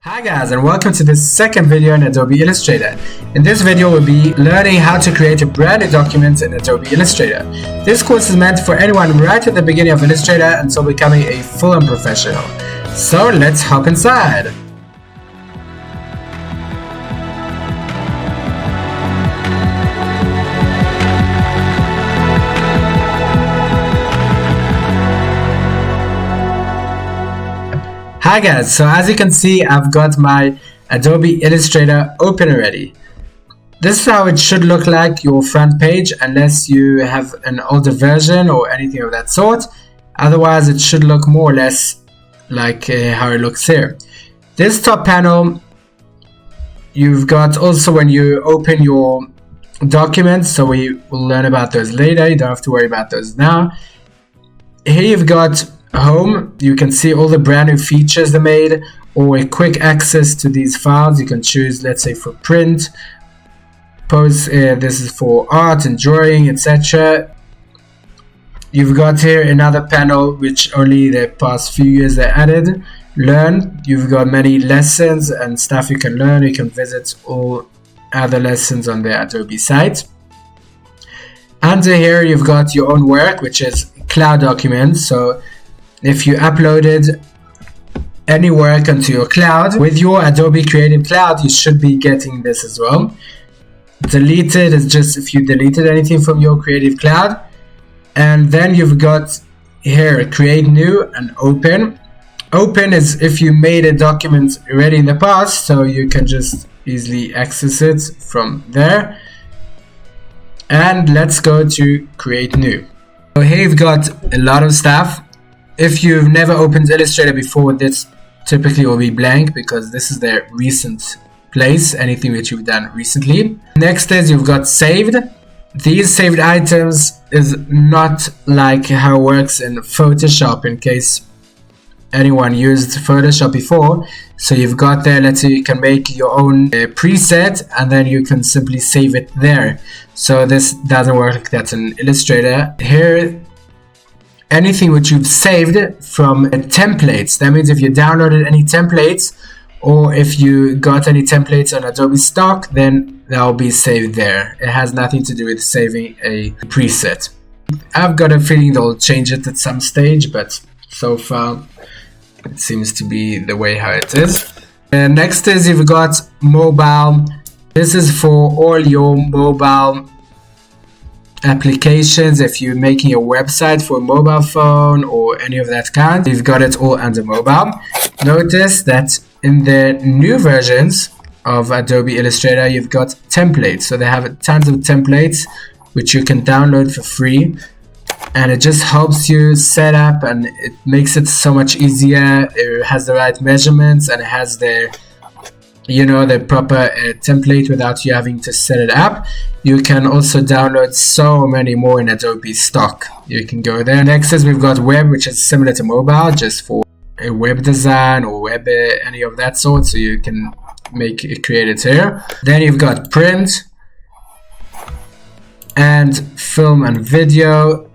Hi guys, and welcome to this second video in Adobe Illustrator. In this video we'll be learning how to create a brand new document in Adobe Illustrator. This course is meant for anyone right at the beginning of Illustrator until becoming a full-on professional. So let's hop inside. Hi guys, so as you can see, I've got my Adobe Illustrator open already. This is how it should look like, your front page, unless you have an older version or anything of that sort. Otherwise it should look more or less like how it looks here. This top panel, you've got also when you open your documents, so we will learn about those later, you don't have to worry about those now. Here you've got Home. You can see all the brand new features they made, or a quick access to these files. You can choose, let's say, for print, post, this is for art and drawing, etc. You've got here another panel which only the past few years they added, Learn. You've got many lessons and stuff you can learn. You can visit all other lessons on the Adobe site. Under here you've got your own work, which is cloud documents. So if you uploaded any work onto your cloud with your Adobe Creative Cloud, you should be getting this as well. Deleted is just if you deleted anything from your Creative Cloud. And then you've got here Create New and Open. Open is if you made a document already in the past, so you can just easily access it from there. And let's go to Create New. So here you've got a lot of stuff. If you've never opened Illustrator before, this typically will be blank because this is their recent place, anything that you've done recently. Next is you've got saved. These saved items is not like how it works in Photoshop, in case anyone used Photoshop before. So you've got there, let's say you can make your own preset and then you can simply save it there. So this doesn't work like that in Illustrator. Here, anything which you've saved from templates, that means if you downloaded any templates or if you got any templates on Adobe stock, then they'll be saved there. It has nothing to do with saving a preset. I've got a feeling they'll change it at some stage, but so far it seems to be the way how it is. Next is you've got mobile. This is for all your mobile applications. If you're making a website for a mobile phone or any of that kind, you've got it all under mobile. Notice that in the new versions of Adobe Illustrator, you've got templates. So they have tons of templates which you can download for free, and it just helps you set up and it makes it so much easier. It has the right measurements and it has the the proper template without you having to set it up. You can also download so many more in Adobe stock. You can go there. Next is we've got web, which is similar to mobile, just for a web design or web any of that sort, so you can create it here. Then you've got print and film and video,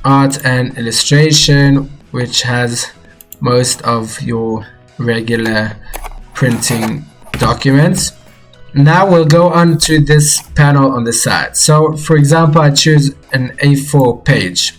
art and illustration, which has most of your regular printing documents. Now we'll go on to this panel on the side. So for example, I choose an A4 page.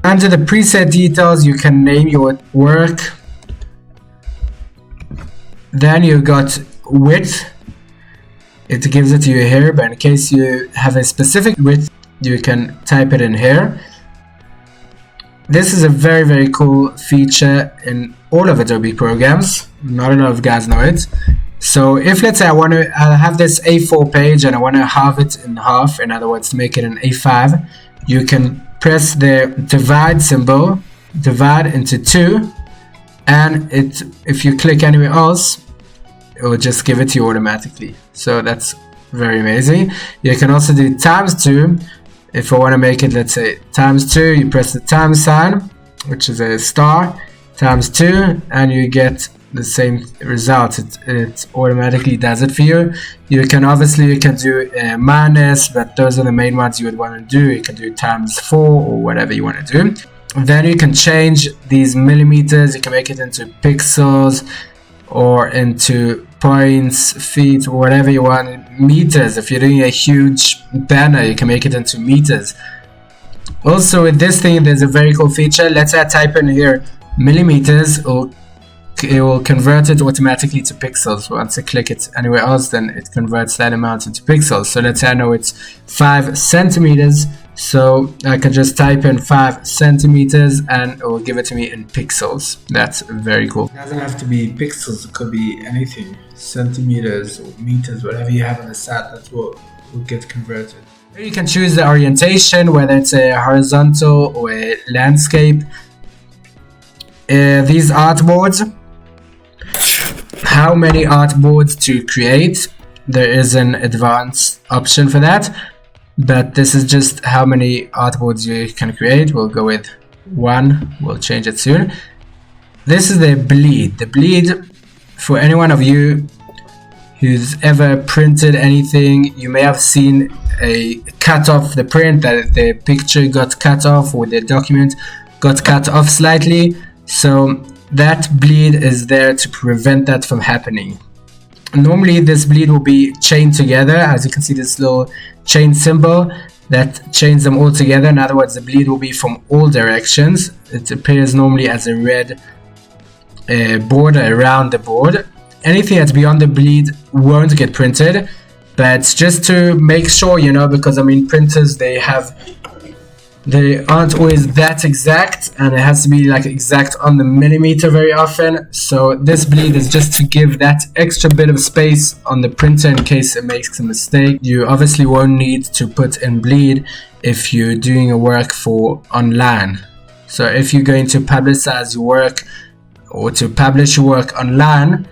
Under the preset details, you can name your work. Then you got width. It gives it to you here, but in case you have a specific width, you can type it in here. This is a very, very cool feature in all of Adobe programs. Not a lot of guys know it. So if, let's say, I have this A4 page and I want to halve it in half, in other words, to make it an A5, you can press the divide symbol, divide into 2, and if you click anywhere else, it will just give it to you automatically. So that's very amazing. You can also do times 2. If I want to make it, let's say, times 2, you press the times sign, which is a star, times 2, and you get the same result. It automatically does it for you. You can do minus, but those are the main ones you would want to do. You can do times 4 or whatever you want to do. Then you can change these millimeters. You can make it into pixels or into points, feet, or whatever you want, meters. If you're doing a huge banner, you can make it into meters. Also with this thing, there's a very cool feature. Let's say I type in here millimeters, it will convert it automatically to pixels. Once I click it anywhere else, then it converts that amount into pixels. So let's say I know it's 5 centimeters, so I can just type in 5 centimeters and it will give it to me in pixels. That's very cool. It doesn't have to be pixels, it could be anything, centimeters or meters, whatever you have on the side, that's what will get converted. Here you can choose the orientation, whether it's a horizontal or a landscape. These artboards, how many artboards to create. There is an advanced option for that, but this is just how many artboards you can create. We'll go with 1, we'll change it soon. This is the bleed. The bleed, for any one of you who's ever printed anything, you may have seen a cut off the print, that the picture got cut off or the document got cut off slightly. So that bleed is there to prevent that from happening. Normally this bleed will be chained together. As you can see, this little chain symbol that chains them all together. In other words, the bleed will be from all directions. It appears normally as a red border around the board. Anything that's beyond the bleed won't get printed, but just to make sure, you know, because I mean printers, they aren't always that exact, and it has to be like exact on the millimeter very often. So this bleed is just to give that extra bit of space on the printer in case it makes a mistake. You obviously won't need to put in bleed if you're doing a work for online. So if you're going to publicize your work or to publish your work online,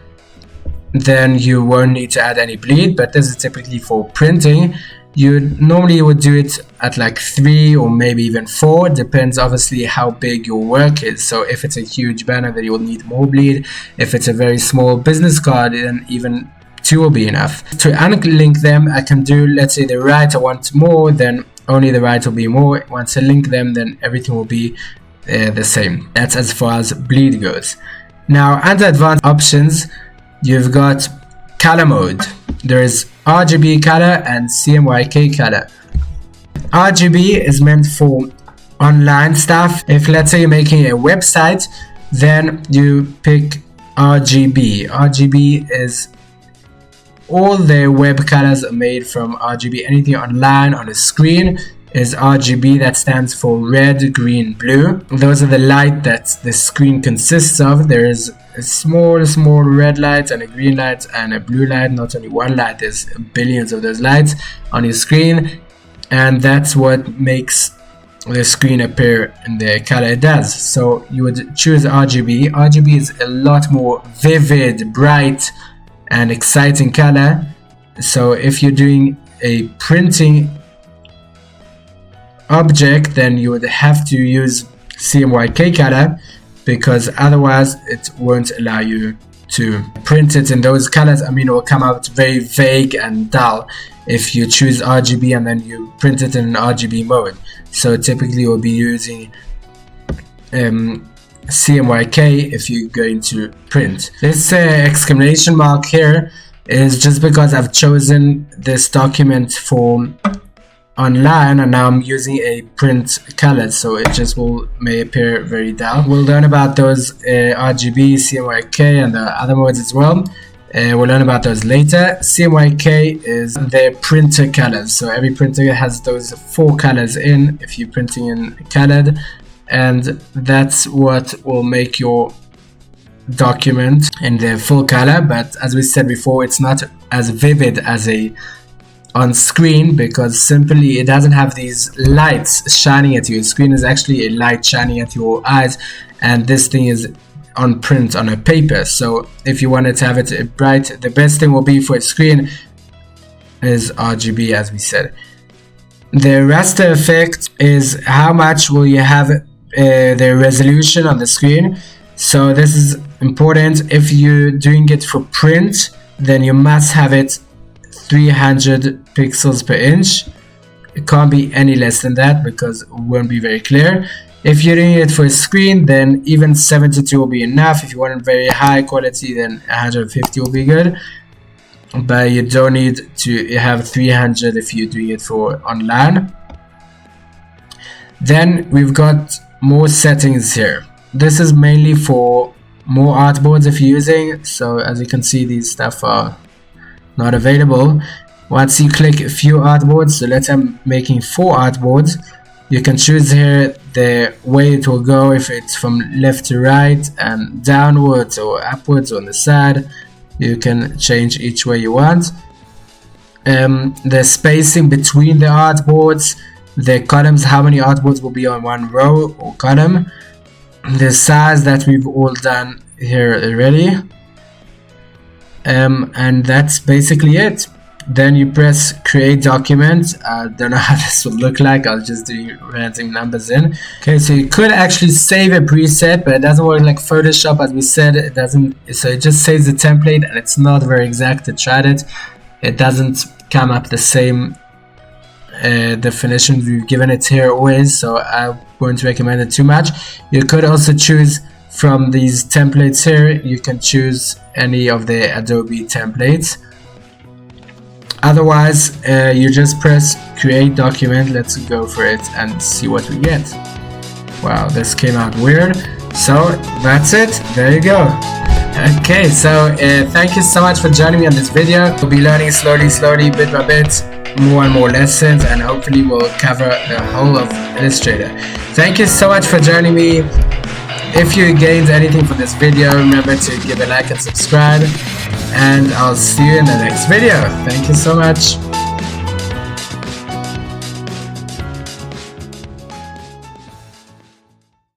then you won't need to add any bleed. But this is typically for printing. You normally would do it at like 3 or maybe even 4, depends obviously how big your work is. So if it's a huge banner, then you'll need more bleed. If it's a very small business card, then even 2 will be enough. To unlink them, I can do, let's say the right I want more, then only the right will be more. Once I link them, then everything will be the same. That's as far as bleed goes. Now under advanced options, you've got color mode. There is RGB color and CMYK color. RGB is meant for online stuff. If let's say you're making a website, then you pick RGB. RGB is all the web colors are made from RGB. Anything online on a screen is RGB. That stands for red, green, blue. Those are the light that the screen consists of. There is a small red light and a green light and a blue light. Not only one light, there's billions of those lights on your screen, and that's what makes the screen appear in the color it does. So you would choose RGB. RGB is a lot more vivid, bright and exciting color. So if you're doing a printing object, then you would have to use CMYK color, because otherwise it won't allow you to print it in those colors. I mean, it will come out very vague and dull if you choose RGB and then you print it in an RGB mode. So typically you'll be using CMYK if you're going to print. This exclamation mark here is just because I've chosen this document for online and now I'm using a print color, so it just may appear very dull. We'll learn about those RGB, CMYK and the other modes as well. We'll learn about those later. CMYK is the printer colors, so every printer has those 4 colors in if you're printing in colored, and that's what will make your document in the full color. But as we said before, it's not as vivid as on screen, because simply it doesn't have these lights shining at you. The screen is actually a light shining at your eyes, and this thing is on print on a paper. So if you wanted to have it bright, the best thing will be for a screen is RGB, as we said. The raster effect is how much will you have the resolution on the screen. So this is important. If you're doing it for print, then you must have it 300 pixels per inch. It can't be any less than that because it won't be very clear. If you're doing it for a screen, then even 72 will be enough. If you want very high quality, then 150 will be good. But you don't need to have 300 if you're doing it for online. Then we've got more settings here. This is mainly for more artboards if you're using. So as you can see, these stuff are not available. Once you click a few artboards, so let's say I'm making 4 artboards, you can choose here the way it will go, if it's from left to right and downwards or upwards on the side. You can change each way you want. The spacing between the artboards, the columns, how many artboards will be on one row or column, the size that we've all done here already, and that's basically it. Then you press create document. I don't know how this will look like. I'll just do random numbers in. Okay, so you could actually save a preset, but it doesn't work like Photoshop. As we said, it doesn't, so it just saves the template and it's not very exact. I tried it. It doesn't come up the same definitions we've given it here always, so I won't recommend it too much. You could also choose from these templates here. You can choose any of the Adobe templates. Otherwise, you just press create document. Let's go for it and see what we get. Wow, this came out weird. So that's it. There you go. Okay, so thank you so much for joining me on this video. We'll be learning slowly, bit by bit, more and more lessons, and hopefully we'll cover the whole of Illustrator. Thank you so much for joining me. If you gained anything from this video, remember to give a like and subscribe, and I'll see you in the next video. Thank you so much.